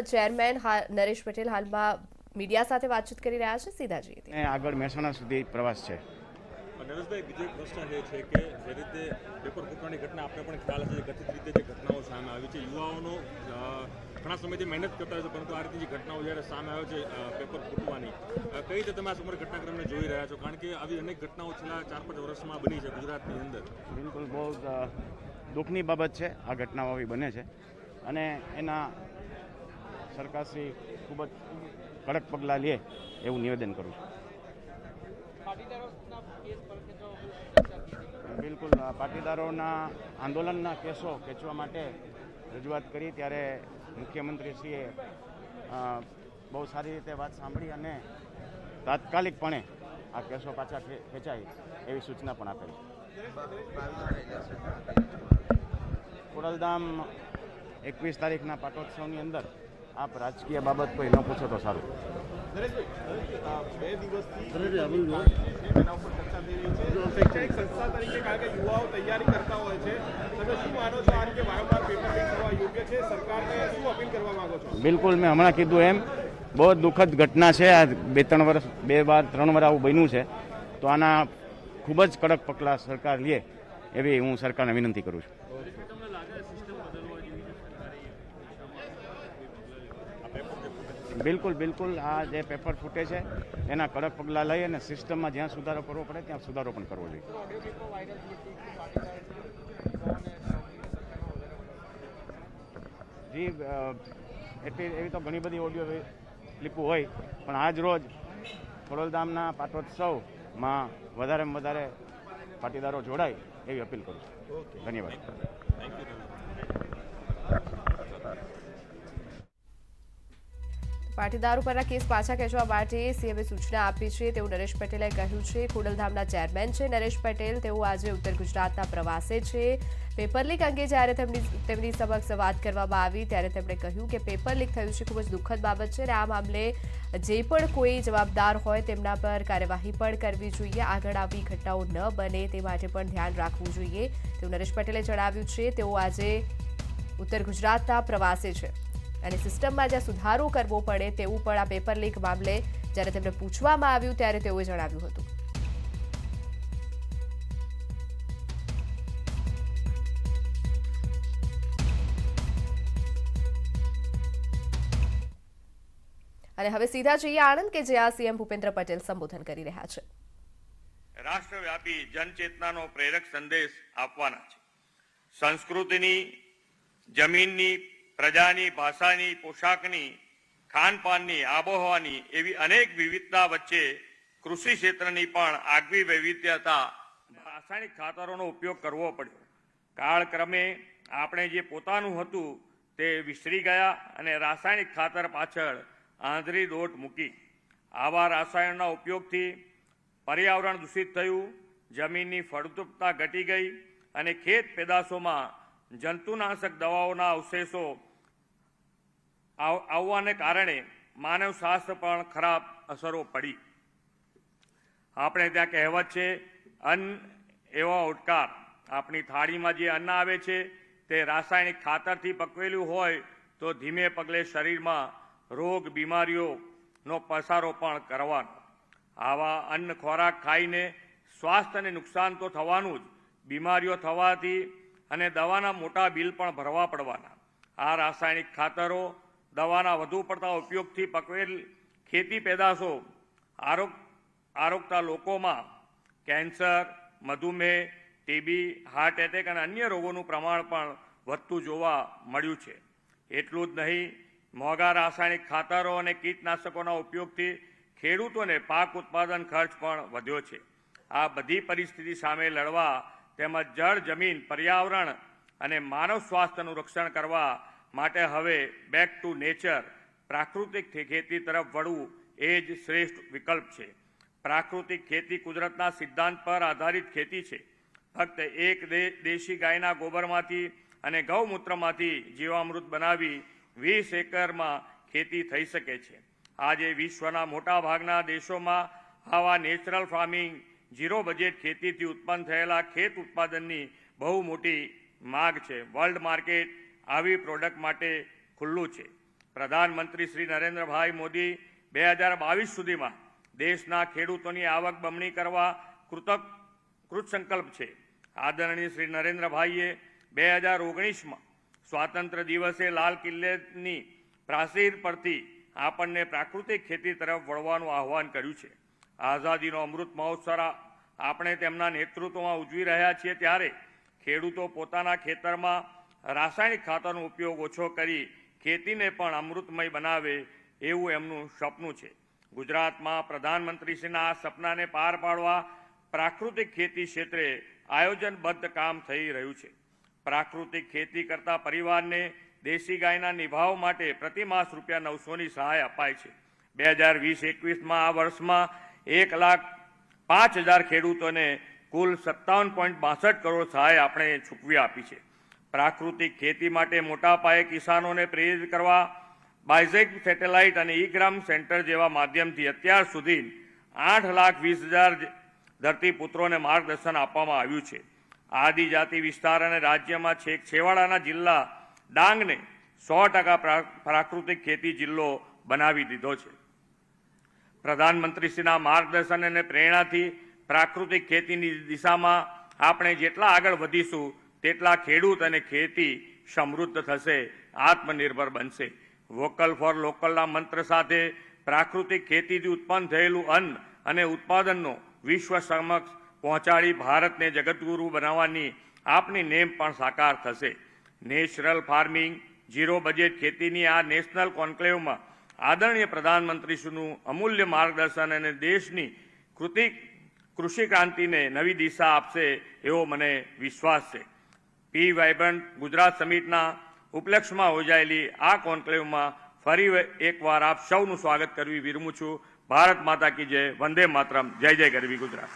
Chairman Naresh Patel હાલમાં media સાથે વાતચીત કરી રહ્યા છે. સીધા જઈએ આગળ મહેસાણા સુધી પ્રવાસ છે. નરેશભાઈ, બીજો એક પ્રશ્ન એ છે કે જે રીતે પેપર ફૂટવાની ઘટના આપણે પણ ખ્યાલ હશે, કથિત રીતે જે ઘટનાઓ સામે આવી છે, યુવાઓનો ઘણા સમયથી મહેનત કરતા હોય છે, પરંતુ આ રીતે જે ઘટનાઓ જ્યારે સામે આવે છે પેપર ફૂટવાની, કઈ રીતે તમે આ સમગ્ર ઘટનાક્રમને જોઈ રહ્યા છો? કારણ કે આવી અનેક ઘટનાઓ છેલ્લા 4-5 વર્ષમાં બની છે ગુજરાતની અંદર. બિલકુલ બહુ દુઃખની બાબત છે. આ ઘટનાઓ આવી બને છે અને એના સરકારશ્રી ખૂબ જ કડક પગલાં લે એવું નિવેદન કરું છું. બિલકુલ પાટીદારોના આંદોલનના કેસો ખેંચવા માટે રજૂઆત કરી ત્યારે મુખ્યમંત્રીશ્રીએ બહુ સારી રીતે વાત સાંભળી અને તાત્કાલિકપણે આ કેસો પાછા ખેંચાય એવી સૂચના પણ આપેલી. ખોડલધામ 21 તારીખના પાટોત્સવની અંદર આપ રાજકીય બાબત કોઈ ન પૂછો તો સારું. બિલકુલ, મેં હમણાં કીધું એમ બહુ દુઃખદ ઘટના છે. આ 2-3 વાર આવું બન્યું છે, તો આના ખૂબ જ કડક પગલાં સરકાર લે એવી હું સરકારને વિનંતી કરું છું. બિલકુલ આ જે પેપર ફૂટે છે એના કડક પગલાં લઈ અને સિસ્ટમમાં જ્યાં સુધારો કરવો પડે ત્યાં સુધારો પણ કરવો જોઈએ. જી, એવી તો ઘણી બધી ઓડિયો ક્લિપો હોય, પણ આજ રોજ ખોડલધામના પાટોત્સવમાં વધારેમાં વધારે પાટીદારો જોડાય એવી અપીલ કરું છું. ધન્યવાદ. પાટીદારો પરના કેસ પાછા ખેંચવા માટે સીએમએ સૂચના આપી છે તેવું નરેશ પટેલે કહ્યું છે. ખોડલધામના ચેરમેન છે નરેશ પટેલ, તેઓ આજે ઉત્તર ગુજરાતના પ્રવાસે છે. પેપર લીક અંગે જ્યારે તેમની સમક્ષ વાત કરવામાં આવી ત્યારે તેમણે કહ્યું કે પેપર લીક થયું છે, ખૂબ જ દુઃખદ બાબત છે અને આ મામલે જે પણ કોઈ જવાબદાર હોય તેમના પર કાર્યવાહી પણ કરવી જોઈએ. આગળ આવી ઘટનાઓ ન બને તે માટે પણ ધ્યાન રાખવું જોઈએ તેવું નરેશ પટેલે જણાવ્યું છે. તેઓ આજે ઉત્તર ગુજરાતના પ્રવાસે છે અને સિસ્ટમમાં જ્યાં સુધારો કરવો પડે તેવું પણ આ પેપર લીક મામલે જ્યારે તેમને પૂછવામાં આવ્યું ત્યારે તેઓએ જણાવ્યું હતું. અને હવે સીધા જઈએ આણંદ કે જ્યાં સીએમ ભૂપેન્દ્ર પટેલ સંબોધન કરી રહ્યા છે. રાષ્ટ્રવ્યાપી જનચેતનાનો પ્રેરક સંદેશ આપવાના છે. સંસ્કૃતિની, જમીનની, પ્રજાની, ભાષાની, પોશાકની, ખાનપાનની, આબોહવાની એવી અનેક વિવિધતા વચ્ચે કૃષિ ક્ષેત્રની પણ આગવી વૈવિધ્યતા રાસાયણિક ખાતરોનો ઉપયોગ કરવો પડ્યો. કાળક્રમે આપણે જે પોતાનું હતું તે વિસરી ગયા અને રાસાયણિક ખાતર પાછળ આંધળી દોટ મૂકી. આવા રસાયણના ઉપયોગથી પર્યાવરણ દૂષિત થયું, જમીનની ફળદ્રુપતા ઘટી ગઈ અને ખેત પેદાશોમાં જંતુનાશક દવાઓના અવશેષો આવવાને કારણે માનવ સ્વાસ્થ્ય પણ ખરાબ અસરો પડી. આપણે ત્યાં કહેવત છે, અન્ન એવો ઉડકાર. આપણી થાળીમાં જે અન્ન આવે છે તે રાસાયણિક ખાતરથી પકવેલું હોય તો ધીમે પગલે શરીરમાં રોગ બીમારીઓનો પસારો પણ કરવાનો. આવા અન્ન ખોરાક ખાઈને સ્વાસ્થ્યને નુકસાન તો થવાનું જ, બીમારીઓ થવાથી અને દવાના મોટા બિલ પણ ભરવા પડવાના. આ રાસાયણિક ખાતરો, દવાના વધુ પડતા ઉપયોગથી પકવેલ ખેતી પેદાશો આરોગતા લોકોમાં કેન્સર, મધુમેહ, ટીબી, હાર્ટ એટેક અને અન્ય રોગોનું પ્રમાણ પણ વધતું જોવા મળ્યું છે. એટલું જ નહીં, મોંઘા રાસાયણિક ખાતરો અને કીટનાશકોના ઉપયોગથી ખેડૂતોને પાક ઉત્પાદન ખર્ચ પણ વધ્યો છે. આ બધી પરિસ્થિતિ સામે લડવા તેમજ જળ, જમીન, પર્યાવરણ અને માનવ સ્વાસ્થ્યનું રક્ષણ કરવા માટે હવે બેક ટુ નેચર, પ્રાકૃતિક ખેતી તરફ વળવું એ જ શ્રેષ્ઠ વિકલ્પ છે. પ્રાકૃતિક ખેતી કુદરતના સિદ્ધાંત પર આધારિત ખેતી છે. ફક્ત એક દેશી ગાયના ગોબરમાંથી અને ગૌમૂત્રમાંથી જીવામૃત બનાવી 20 એકરમાં ખેતી થઈ શકે છે. આજે વિશ્વના મોટા ભાગના દેશોમાં આવા નેચરલ ફાર્મિંગ, ઝીરો બજેટ ખેતીથી ઉત્પન્ન થયેલા ખેત ઉત્પાદનની બહુ મોટી માગ છે. વર્લ્ડ માર્કેટ આવી પ્રોડક્ટ માટે ખુલ્લું છે. પ્રધાનમંત્રી શ્રી નરેન્દ્રભાઈ મોદી 2022 સુધીમાં દેશના ખેડૂતોની આવક બમણી કરવા કૃતસંકલ્પ છે. આદરણીય શ્રી નરેન્દ્રભાઈએ 2019માં સ્વાતંત્ર્ય દિવસે લાલ કિલ્લાની પ્રાચીર પરથી આપણને પ્રાકૃતિક ખેતી તરફ વળવાનું આહવાન કર્યું છે. આઝાદીનો અમૃત મહોત્સવ આપણે તેમના નેતૃત્વમાં ઉજવી રહ્યા છીએ ત્યારે ખેડૂતો પોતાના ખેતરમાં રાસાયણિક ખાતરનો ઉપયોગ ઓછો કરી ખેતીને પણ અમૃતમય બનાવે એવું એમનું સપનું છે. ગુજરાતમાં પ્રધાનમંત્રીશ્રીના આ સપનાને પાર પાડવા પ્રાકૃતિક ખેતી ક્ષેત્રે આયોજનબદ્ધ કામ થઈ રહ્યું છે. પ્રાકૃતિક ખેતી કરતા પરિવારને દેશી ગાયના નિભાવ માટે પ્રતિમાસ ₹900ની સહાય અપાય છે. 2020-21માં આ વર્ષમાં 1,05,000 ખેડૂતોને કુલ 57.62 કરોડ સહાય આપણે ચૂકવી આપી છે. પ્રાકૃતિક ખેતી માટે મોટા પાયે કિસાનોને પ્રેરિત કરવા બાયઝેક સેટેલાઇટ અને ઈ-ગ્રામ સેન્ટર જેવા માધ્યમથી અત્યાર સુધી 8,20,000 ધરતીપુત્રોને માર્ગદર્શન આપવામાં આવ્યું છે. આદિજાતિ વિસ્તાર અને રાજ્યમાં છેવાડાના જિલ્લા ડાંગને 100% પ્રાકૃતિક ખેતી જિલ્લો બનાવી દીધો છે. પ્રધાનમંત્રીશ્રીના માર્ગદર્શન અને પ્રેરણાથી પ્રાકૃતિક ખેતીની દિશામાં આપણે જેટલા આગળ વધીશું તેટલા ખેડૂત અને ખેતી સમૃદ્ધ થશે, આત્મનિર્ભર બનશે. વોકલ ફોર લોકલના મંત્ર સાથે પ્રાકૃતિક ખેતીથી ઉત્પન્ન થયેલું અન્ન અને ઉત્પાદનનો વિશ્વ સમક્ષ પહોંચાડી ભારતને જગતગુરુ બનાવવાની આપની નેમ પણ સાકાર થશે. નેચરલ ફાર્મિંગ, ઝીરો બજેટ ખેતીની આ નેશનલ કોન્ક્લેવમાં આદરણીય પ્રધાનમંત્રીશ્રીનું અમૂલ્ય માર્ગદર્શન અને દેશની કૃષિ ક્રાંતિને નવી દિશા આપશે એવો મને વિશ્વાસ છે. પી વાઇબ્રન્ટ ગુજરાત સમિટના ઉપલક્ષમાં યોજાયેલી આ કોન્ક્લેવમાં ફરી એકવાર આપ સૌનું સ્વાગત કરવી વિરમું છું. ભારત માતા કી જય, વંદે માતરમ, જય જય ગરવી ગુજરાત.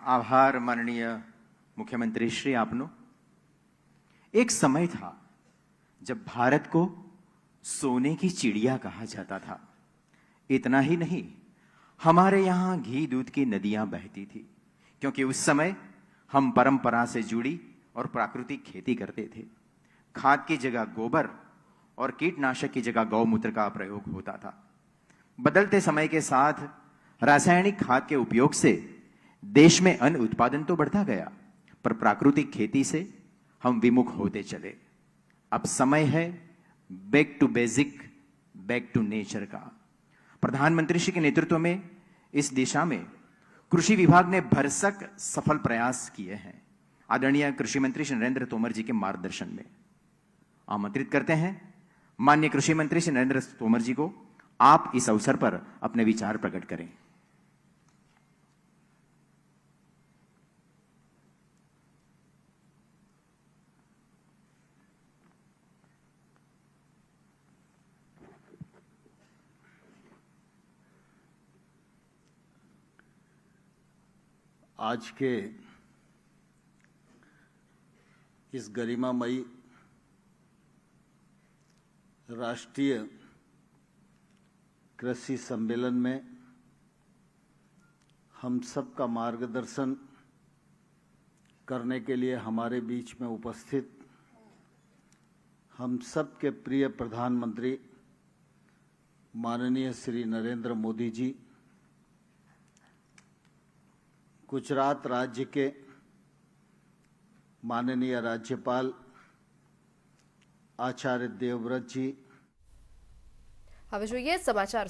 आभार माननीय मुख्यमंत्री श्री आपनो। एक समय था जब भारत को सोने की चिड़िया कहा जाता था। इतना ही नहीं, हमारे यहां घी दूध की नदियां बहती थी, क्योंकि उस समय हम परंपरा से जुड़ी और प्राकृतिक खेती करते थे। खाद की जगह गोबर और कीटनाशक की जगह गौमूत्र का प्रयोग होता था। बदलते समय के साथ रासायनिक खाद के उपयोग से देश में अन्न उत्पादन तो बढ़ता गया, पर प्राकृतिक खेती से हम विमुख होते चले। अब समय है back to basic, back to nature का। प्रधानमंत्री श्री के नेतृत्व में इस दिशा में कृषि विभाग ने भरसक सफल प्रयास किए हैं। आदरणीय कृषि मंत्री श्री नरेंद्र तोमर जी के मार्गदर्शन में आमंत्रित करते हैं माननीय कृषि मंत्री श्री नरेंद्र तोमर जी को, आप इस अवसर पर अपने विचार प्रकट करें। आज के इस गरिमामयी राष्ट्रीय कृषि सम्मेलन में हम सब का मार्गदर्शन करने के लिए हमारे बीच में उपस्थित हम सब के प्रिय प्रधानमंत्री माननीय श्री नरेंद्र मोदी जी, गुजरात राज्य के माननीय राज्यपाल आचार्य देवव्रत जी। હવે જોઈએ સમાચાર।